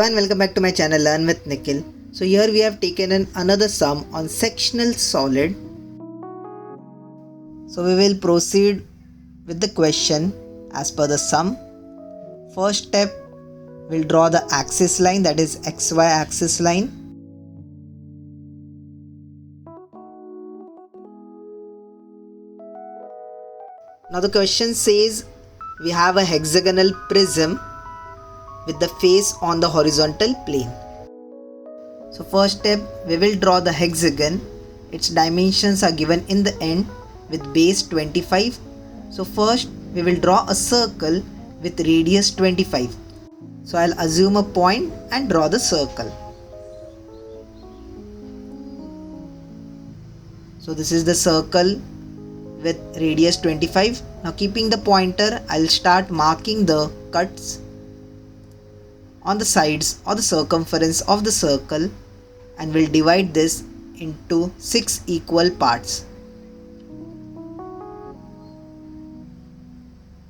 and welcome back to my channel Learn with Nikhil. So here we have taken another sum on sectional solid. So we will proceed with the question as per the sum. First step, we'll draw the axis line, that is XY axis line. Now the question says we have a hexagonal prism with the face on the horizontal plane. So first step, we will draw the hexagon. Its dimensions are given in the end with base 25. So first we will draw a circle with radius 25. So I'll assume a point and draw the circle. So this is the circle with radius 25. Now keeping the pointer, I'll start marking the cuts on the sides or the circumference of the circle, and we'll divide this into 6 equal parts.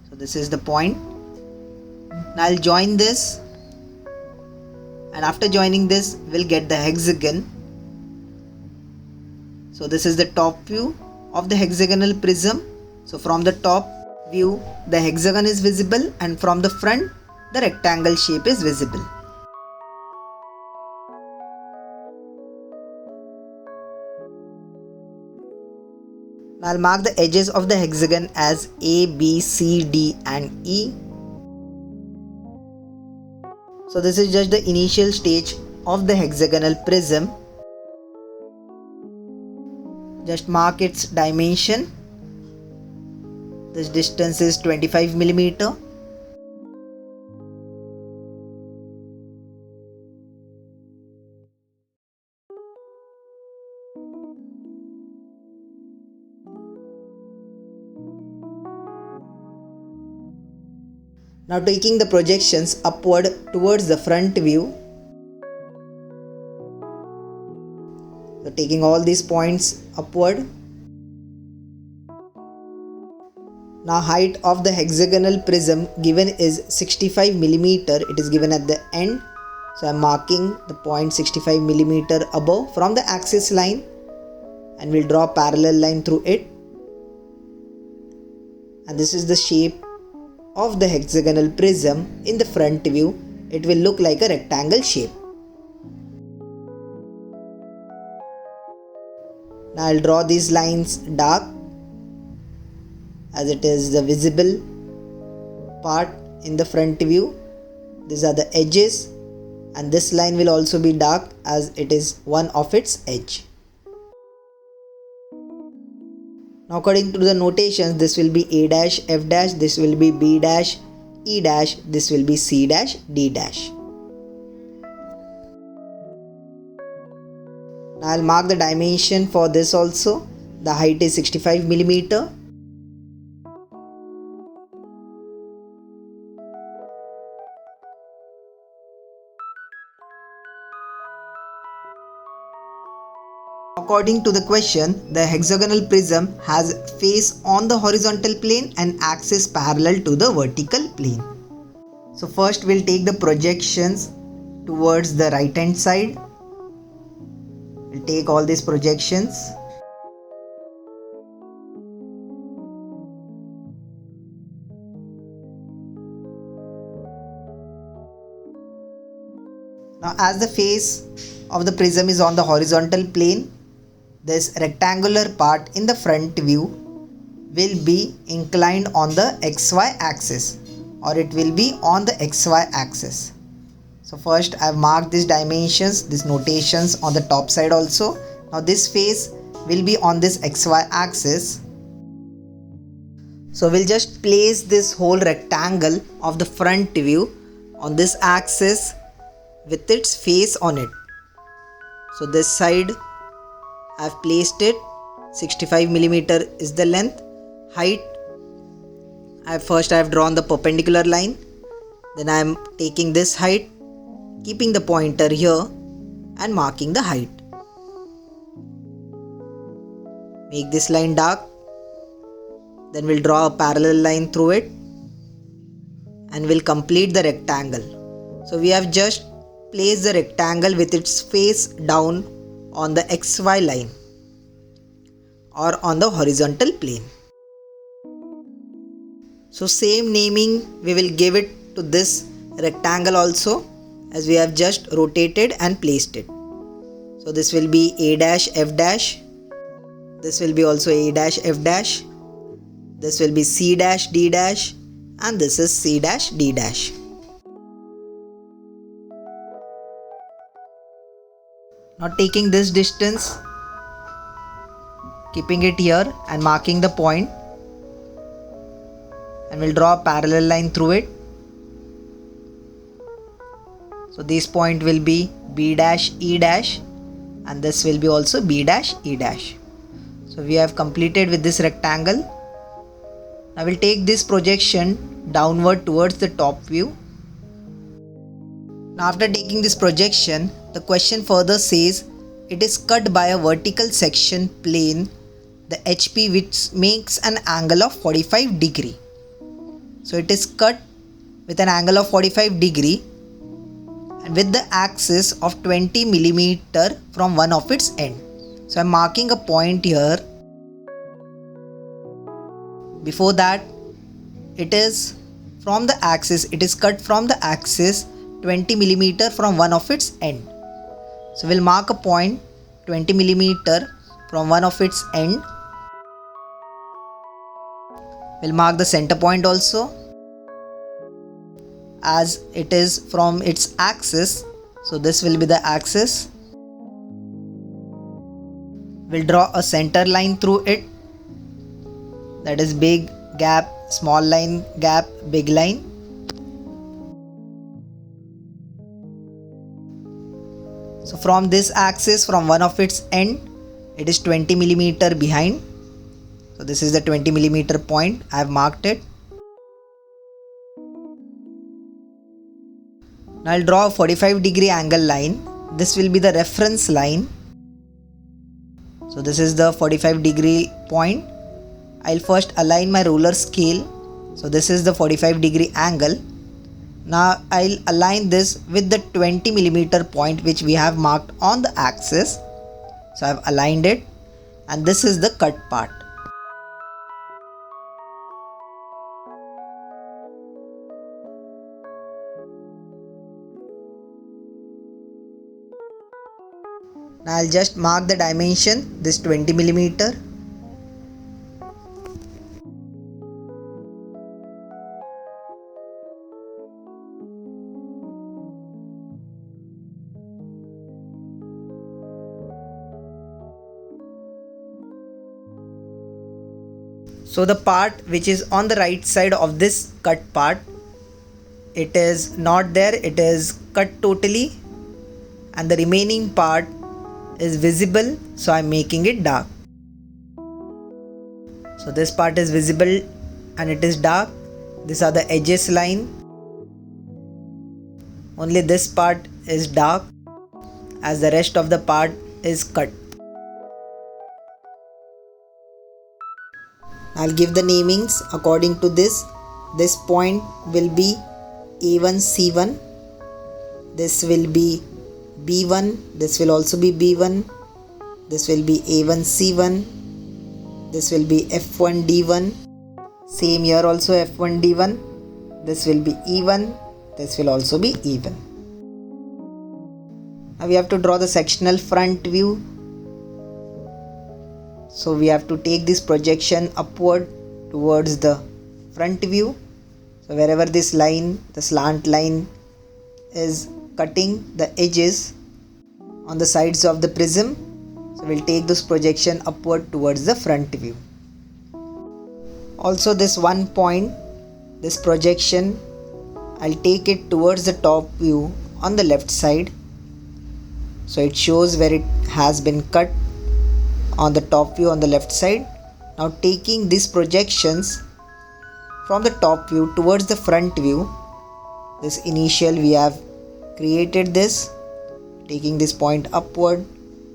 So this is the point. Now I'll join this, and after joining this we'll get the hexagon. So this is the top view of the hexagonal prism. So from the top view the hexagon is visible, and from the front the rectangle shape is visible. Now I'll mark the edges of the hexagon as A, B, C, D and E. So this is just the initial stage of the hexagonal prism. Just mark its dimension. This distance is 25 mm. Now taking the projections upward towards the front view. So taking all these points upward. Now height of the hexagonal prism given is 65 mm. It is given at the end. So I am marking the point 65 mm above from the axis line, and we'll draw a parallel line through it. And this is the shape of the hexagonal prism in the front view. It will look like a rectangle shape. Now I'll draw these lines dark, as it is the visible part in the front view. These are the edges, and this line will also be dark as it is one of its edge. Now according to the notations, this will be A dash, F dash, this will be B dash, E dash, this will be C dash, D dash. Now I'll mark the dimension for this also. The height is 65 mm. According to the question, the hexagonal prism has face on the horizontal plane and axis parallel to the vertical plane. So first we'll take the projections towards the right hand side. We'll take all these projections. Now as the face of the prism is on the horizontal plane, this rectangular part in the front view will be inclined on the XY axis, or it will be on the XY axis. So first I have marked these dimensions, these notations on the top side also. Now this face will be on this XY axis. So we'll just place this whole rectangle of the front view on this axis with its face on it. So this side I have placed it. 65 mm is the length. Height, first I have drawn the perpendicular line. Then I am taking this height, keeping the pointer here and marking the height. Make this line dark. Then we'll draw a parallel line through it and we'll complete the rectangle. So we have just place the rectangle with its face down on the XY line or on the horizontal plane. So same naming we will give it to this rectangle also, as we have just rotated and placed it. So this will be A dash F dash. This will be also A dash F dash. This will be C dash D dash, and this is C dash D dash. Now taking this distance, keeping it here and marking the point, and we'll draw a parallel line through it. So this point will be B dash E dash, and this will be also B dash E dash. So we have completed with this rectangle. Now we'll take this projection downward towards the top view. Now after taking this projection, the question further says it is cut by a vertical section plane, the HP, which makes an angle of 45 degree. So it is cut with an angle of 45 degree and with the axis of 20 millimeter from one of its end. So I'm marking a point here. Before that, it is from the axis, it is cut from the axis 20 millimeter from one of its end. So we'll mark a point 20 millimeter from one of its end. We'll mark the center point also, as it is from its axis. So this will be the axis. We'll draw a center line through it. That is big gap, small line, gap, big line. So from this axis, from one of its end, it is 20 millimeter behind. So this is the 20 millimeter point. I have marked it. Now I'll draw a 45 degree angle line. This will be the reference line. So this is the 45 degree point. I'll first align my ruler scale. So this is the 45 degree angle. Now I'll align this with the 20 millimeter point which we have marked on the axis. So I've aligned it, and this is the cut part. Now I'll just mark the dimension, this 20 millimeter. So the part which is on the right side of this cut part, it is not there, it is cut totally, and the remaining part is visible, so I'm making it dark. So this part is visible and it is dark. These are the edges line. Only this part is dark, as the rest of the part is cut. I'll give the namings according to this. This point will be A1 C1. This will be B1. This will also be B1. This will be A1 C1. This will be F1 D1. Same here also F1 D1. This will be E1. This will also be E1. Now we have to draw the sectional front view. So we have to take this projection upward towards the front view. So wherever this line, the slant line, is cutting the edges on the sides of the prism, so we'll take this projection upward towards the front view. Also this one point, this projection, I'll take it towards the top view on the left side. So it shows where it has been cut on the top view on the left side. Now taking these projections from the top view towards the front view, this initial we have created this, taking this point upward,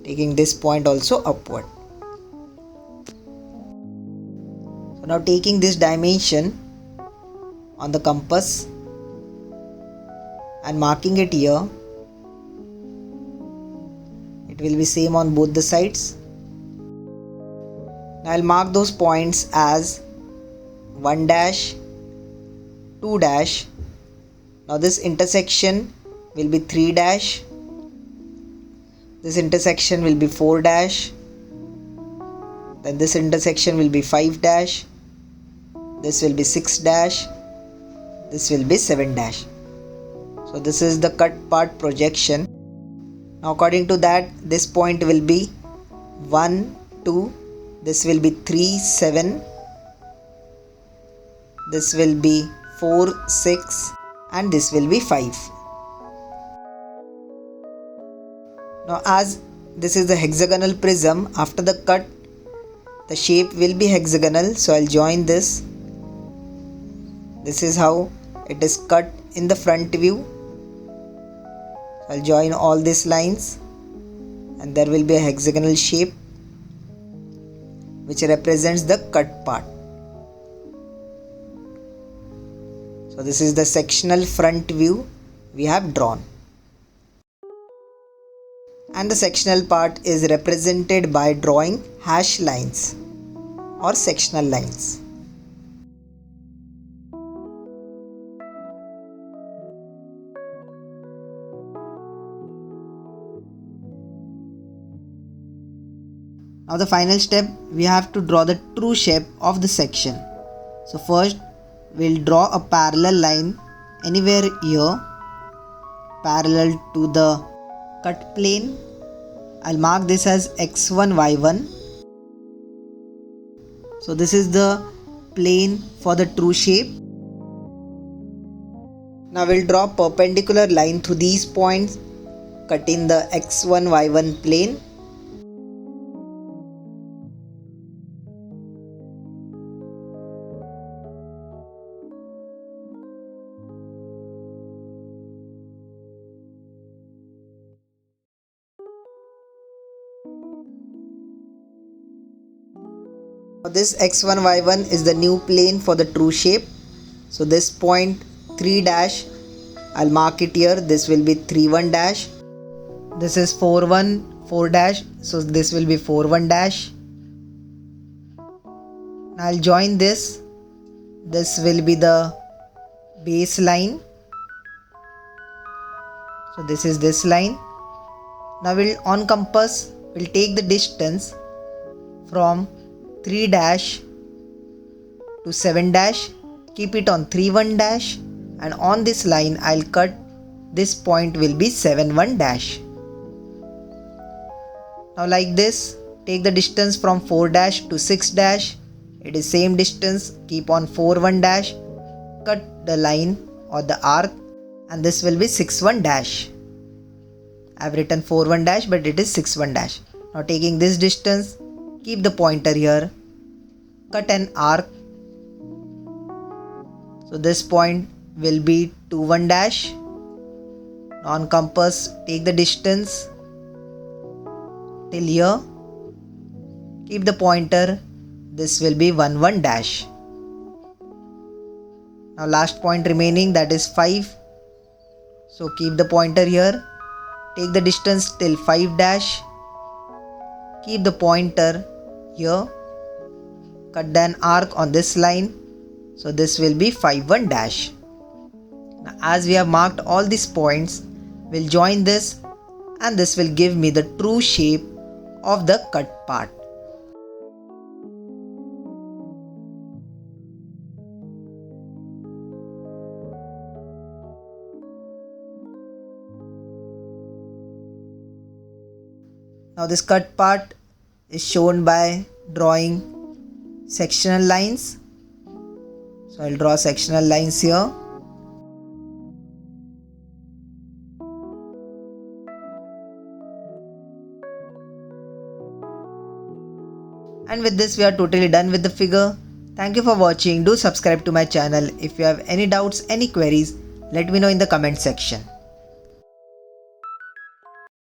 taking this point also upward. So now taking this dimension on the compass and marking it here, it will be same on both the sides. Now I'll mark those points as 1 dash, 2 dash. Now this intersection will be 3 dash. This intersection will be 4 dash. Then this intersection will be 5 dash. This will be 6 dash. This will be 7 dash. So this is the cut part projection. Now according to that, this point will be 1, 2. This will be 3, 7. This will be 4, 6. And this will be 5. Now as this is the hexagonal prism, after the cut, the shape will be hexagonal. So I'll join this. This is how it is cut in the front view. I'll join all these lines and there will be a hexagonal shape which represents the cut part. So this is the sectional front view we have drawn. And the sectional part is represented by drawing hash lines or sectional lines. Now the final step, we have to draw the true shape of the section. So first we'll draw a parallel line anywhere here, parallel to the cut plane. I'll mark this as x1, y1. So this is the plane for the true shape. Now we'll draw perpendicular line through these points, cutting the x1, y1 plane. This x1, y1 is the new plane for the true shape. So this point 3 dash, I'll mark it here. This will be 3, 1 dash. This is 4, 1, 4 dash. So this will be 4, 1 dash. Now I'll join this. This will be the base line. So this is this line. Now on compass, we'll take the distance from 3 dash to 7 dash, keep it on 3, 1 dash, and on this line I'll cut this point will be 7, 1 dash. Now like this, take the distance from 4 dash to 6 dash, it is same distance, keep on 4, 1 dash, cut the line or the arc, and this will be 6, 1 dash. I have written 4, 1 dash but it is 6, 1 dash. Now taking this distance, keep the pointer here, cut an arc. So this point will be 2, 1 dash. On compass, take the distance till here, keep the pointer, this will be 1, 1 dash. Now last point remaining, that is 5. So keep the pointer here, take the distance till 5 dash, keep the pointer here, cut an arc on this line. So this will be 5, 1 dash. Now as we have marked all these points, we'll join this and this will give me the true shape of the cut part. Now this cut part is shown by drawing sectional lines. So I'll draw sectional lines here. And with this we are totally done with the figure. Thank you for watching. Do subscribe to my channel. If you have any doubts, any queries, let me know in the comment section.